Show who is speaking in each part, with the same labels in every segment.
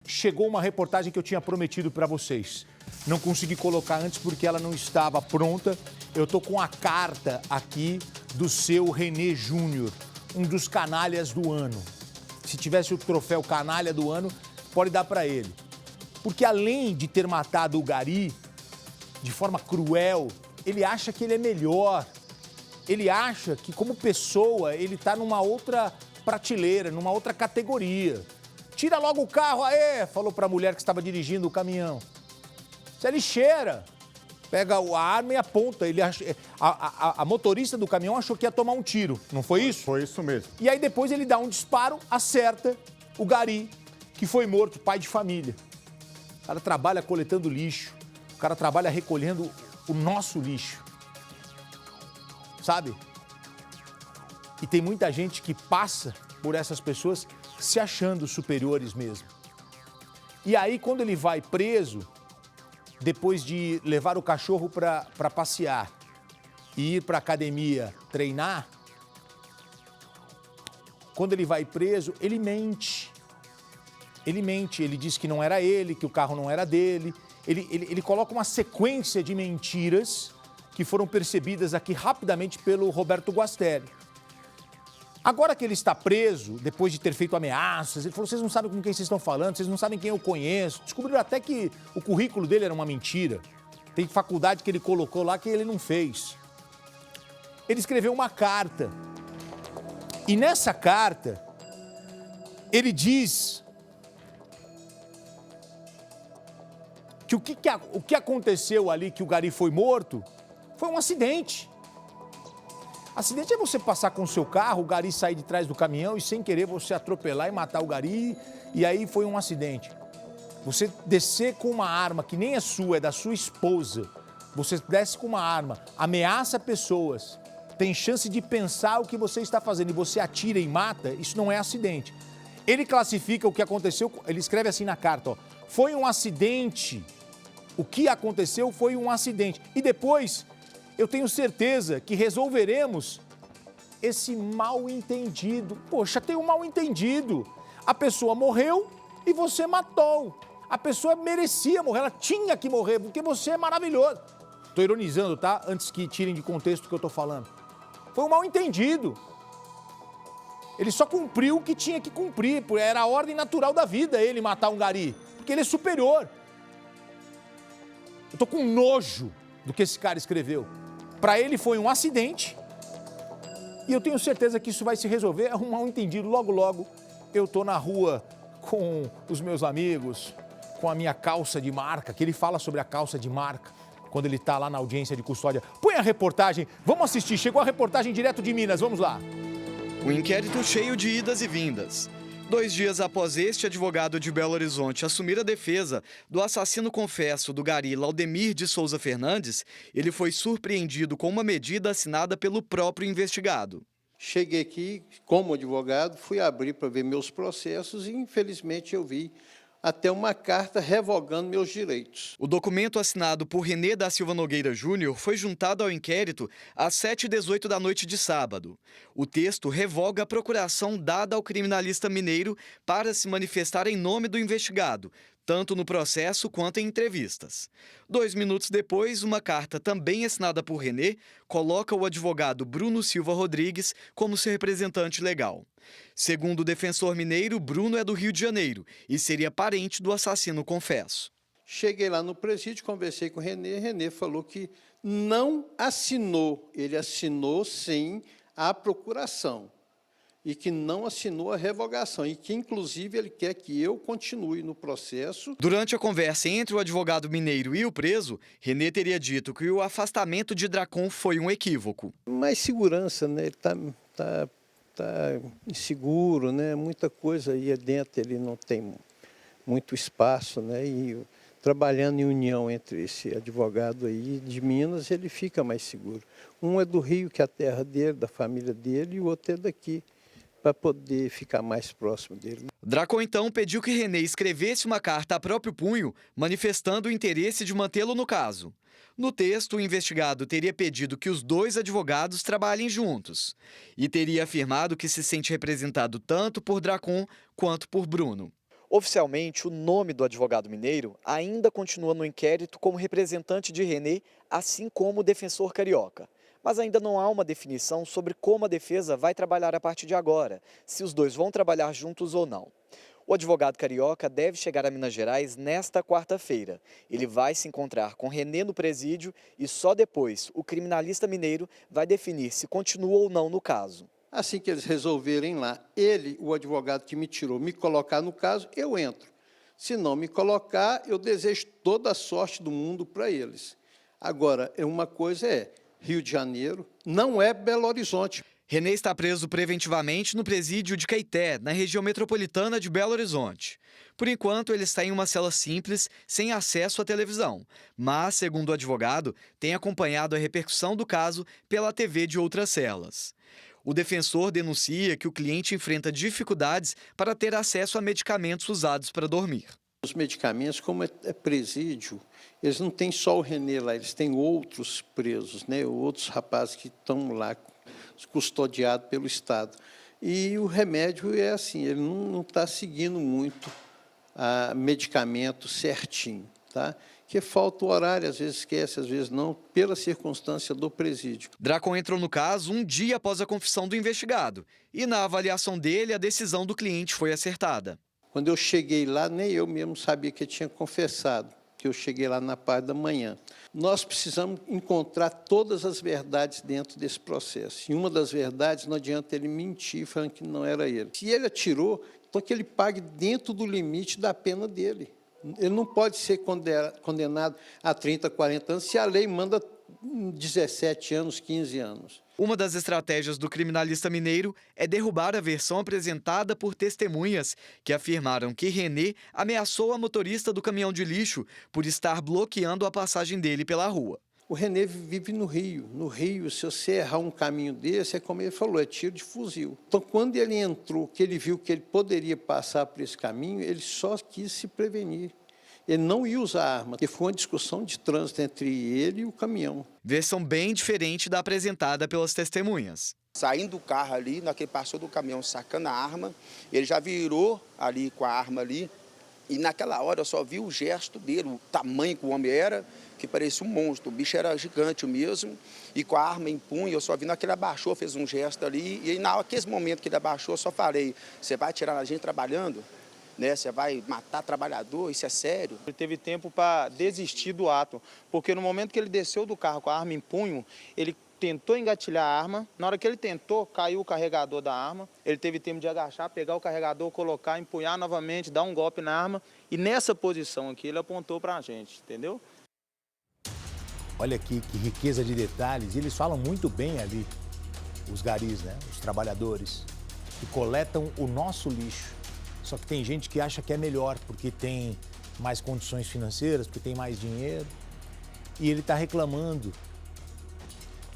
Speaker 1: chegou uma reportagem que eu tinha prometido para vocês. Não consegui colocar antes porque ela não estava pronta. Eu tô com a carta aqui do seu René Júnior, um dos canalhas do ano. Se tivesse o troféu canalha do ano, pode dar para ele. Porque além de ter matado o Gari de forma cruel, ele acha que ele é melhor. Ele acha que, como pessoa, ele está numa outra prateleira, numa outra categoria. Tira logo o carro, aê! Falou para a mulher que estava dirigindo o caminhão. Você é lixeira. Pega a arma e aponta. A motorista do caminhão achou que ia tomar um tiro. Não foi isso?
Speaker 2: Foi isso mesmo.
Speaker 1: E aí depois ele dá um disparo, acerta o Gari, que foi morto, pai de família. O cara trabalha coletando lixo. O cara trabalha recolhendo o nosso lixo. Sabe? E tem muita gente que passa por essas pessoas se achando superiores mesmo. E aí, quando ele vai preso, depois de levar o cachorro para passear e ir para a academia treinar, quando ele vai preso, ele mente. Ele mente, ele diz que não era ele, que o carro não era dele. Ele coloca uma sequência de mentiras que foram percebidas aqui rapidamente pelo Roberto Guastelli. Agora que ele está preso, depois de ter feito ameaças, ele falou, vocês não sabem com quem vocês estão falando, vocês não sabem quem eu conheço. Descobriram até que o currículo dele era uma mentira. Tem faculdade que ele colocou lá que ele não fez. Ele escreveu uma carta. E nessa carta, ele diz que o que aconteceu ali, que o Gari foi morto, foi um acidente. Acidente é você passar com o seu carro, o Gari sair de trás do caminhão e sem querer você atropelar e matar o Gari, e aí foi um acidente. Você descer com uma arma que nem é sua, é da sua esposa, você desce com uma arma, ameaça pessoas, tem chance de pensar o que você está fazendo e você atira e mata, isso não é acidente. Ele classifica o que aconteceu, ele escreve assim na carta, ó, foi um acidente, o que aconteceu foi um acidente. E depois, eu tenho certeza que resolveremos esse mal-entendido. Poxa, tem um mal-entendido. A pessoa morreu e você matou. A pessoa merecia morrer, ela tinha que morrer, porque você é maravilhoso. Estou ironizando, tá? Antes que tirem de contexto o que eu estou falando. Foi um mal-entendido. Ele só cumpriu o que tinha que cumprir, era a ordem natural da vida ele matar um Gari, porque ele é superior. Eu estou com nojo do que esse cara escreveu. Para ele foi um acidente e eu tenho certeza que isso vai se resolver. É um mal-entendido. Logo, logo, eu estou na rua com os meus amigos, com a minha calça de marca, que ele fala sobre a calça de marca, quando ele está lá na audiência de custódia. Põe a reportagem, vamos assistir. Chegou a reportagem direto de Minas, vamos lá.
Speaker 3: O inquérito cheio de idas e vindas. 2 dias após este advogado de Belo Horizonte assumir a defesa do assassino confesso do Gari Laudemir de Souza Fernandes, ele foi surpreendido com uma medida assinada pelo próprio investigado.
Speaker 4: Cheguei aqui como advogado, fui abrir para ver meus processos e, infelizmente, eu vi até uma carta revogando meus direitos.
Speaker 3: O documento assinado por René da Silva Nogueira Júnior foi juntado ao inquérito às 7h18 da noite de sábado. O texto revoga a procuração dada ao criminalista mineiro para se manifestar em nome do investigado, tanto no processo quanto em entrevistas. 2 minutos depois, uma carta também assinada por René coloca o advogado Bruno Silva Rodrigues como seu representante legal. Segundo o defensor mineiro, Bruno é do Rio de Janeiro e seria parente do assassino confesso.
Speaker 4: Cheguei lá no presídio, conversei com o René. René falou que não assinou. Ele assinou, sim, a procuração e que não assinou a revogação e que, inclusive, ele quer que eu continue no processo.
Speaker 3: Durante a conversa entre o advogado mineiro e o preso, René teria dito que o afastamento de Dracon foi um equívoco.
Speaker 4: Mais segurança, né? Ele está inseguro, né? Muita coisa aí dentro, ele não tem muito espaço, né? E trabalhando em união entre esse advogado aí de Minas, ele fica mais seguro. Um é do Rio, que é a terra dele, da família dele, e o outro é daqui, para poder ficar mais próximo dele.
Speaker 3: Dracon, então, pediu que René escrevesse uma carta a próprio punho, manifestando o interesse de mantê-lo no caso. No texto, o investigado teria pedido que os 2 advogados trabalhem juntos e teria afirmado que se sente representado tanto por Dracon quanto por Bruno. Oficialmente, o nome do advogado mineiro ainda continua no inquérito como representante de Renê, assim como o defensor carioca. Mas ainda não há uma definição sobre como a defesa vai trabalhar a partir de agora, se os dois vão trabalhar juntos ou não. O advogado carioca deve chegar a Minas Gerais nesta quarta-feira. Ele vai se encontrar com Renê no presídio e só depois o criminalista mineiro vai definir se continua ou não no caso.
Speaker 4: Assim que eles resolverem lá, ele, o advogado que me tirou, me colocar no caso, eu entro. Se não me colocar, eu desejo toda a sorte do mundo para eles. Agora, uma coisa é Rio de Janeiro, não é Belo Horizonte.
Speaker 3: Renê está preso preventivamente no presídio de Caeté, na região metropolitana de Belo Horizonte. Por enquanto, ele está em uma cela simples, sem acesso à televisão. Mas, segundo o advogado, tem acompanhado a repercussão do caso pela TV de outras celas. O defensor denuncia que o cliente enfrenta dificuldades para ter acesso a medicamentos usados para dormir.
Speaker 4: Os medicamentos, como é presídio, eles não têm só o Renê lá, eles têm outros presos, né? Outros rapazes que estão lá custodiados pelo Estado. E o remédio é assim, ele não está seguindo muito medicamento certinho, tá? Que falta o horário, às vezes esquece, às vezes não, pela circunstância do presídio.
Speaker 3: Dracon entrou no caso um dia após a confissão do investigado. E na avaliação dele, a decisão do cliente foi acertada.
Speaker 4: Quando eu cheguei lá, nem eu mesmo sabia que eu tinha confessado, que eu cheguei lá na parte da manhã. Nós precisamos encontrar todas as verdades dentro desse processo. E uma das verdades, não adianta ele mentir falando que não era ele. Se ele atirou, então que ele pague dentro do limite da pena dele. Ele não pode ser condenado a 30, 40 anos se a lei manda 17 anos, 15 anos.
Speaker 3: Uma das estratégias do criminalista mineiro é derrubar a versão apresentada por testemunhas que afirmaram que Renê ameaçou a motorista do caminhão de lixo por estar bloqueando a passagem dele pela rua.
Speaker 4: O Renê vive no Rio. No Rio, se você errar um caminho desse, é como ele falou, é tiro de fuzil. Então, quando ele entrou, que ele viu que ele poderia passar por esse caminho, ele só quis se prevenir. Ele não ia usar arma, porque foi uma discussão de trânsito entre ele e o caminhão.
Speaker 3: Versão bem diferente da apresentada pelas testemunhas.
Speaker 2: Saindo do carro ali, na que ele passou do caminhão sacando a arma, ele já virou ali com a arma ali, e naquela hora eu só vi o gesto dele, o tamanho que o homem era, que parecia um monstro, o bicho era gigante mesmo, e com a arma em punho, eu só vi naquele abaixou, fez um gesto ali, e naquele momento que ele abaixou, eu só falei, você vai tirar a gente trabalhando? Né, você vai matar trabalhador, isso é sério?
Speaker 5: Ele teve tempo para desistir do ato, porque no momento que ele desceu do carro com a arma em punho, ele tentou engatilhar a arma. Na hora que ele tentou, caiu o carregador da arma. Ele teve tempo de agachar, pegar o carregador, colocar, empunhar novamente, dar um golpe na arma. E nessa posição aqui, ele apontou para a gente, entendeu?
Speaker 1: Olha aqui que riqueza de detalhes. Eles falam muito bem ali, os garis, né? Os trabalhadores, que coletam o nosso lixo. Só que tem gente que acha que é melhor, porque tem mais condições financeiras, porque tem mais dinheiro. E ele está reclamando.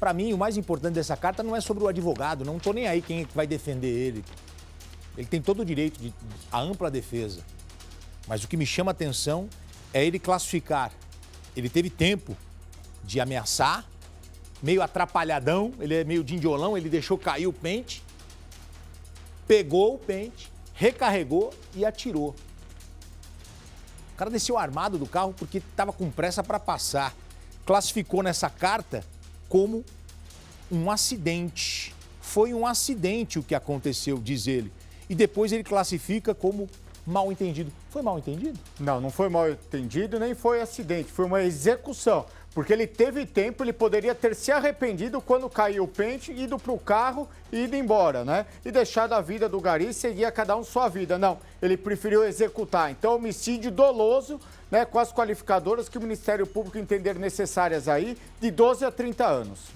Speaker 1: Para mim, o mais importante dessa carta não é sobre o advogado, não estou nem aí quem vai defender ele. Ele tem todo o direito de a ampla defesa. Mas o que me chama a atenção é ele classificar. Ele teve tempo de ameaçar, meio atrapalhadão, ele é meio dindiolão, ele deixou cair o pente, pegou o pente, recarregou e atirou. O cara desceu armado do carro porque estava com pressa para passar. Classificou nessa carta como um acidente. Foi um acidente o que aconteceu, diz ele. E depois ele classifica como mal entendido. Foi mal entendido?
Speaker 6: Não, não foi mal entendido, nem foi acidente, foi uma execução. Porque ele teve tempo, ele poderia ter se arrependido quando caiu o pente, ido para o carro e ido embora, né? E deixado a vida do gari, seguia cada um sua vida. Não, ele preferiu executar. Então, homicídio doloso, né, com as qualificadoras que o Ministério Público entender necessárias aí, de 12 a 30 anos.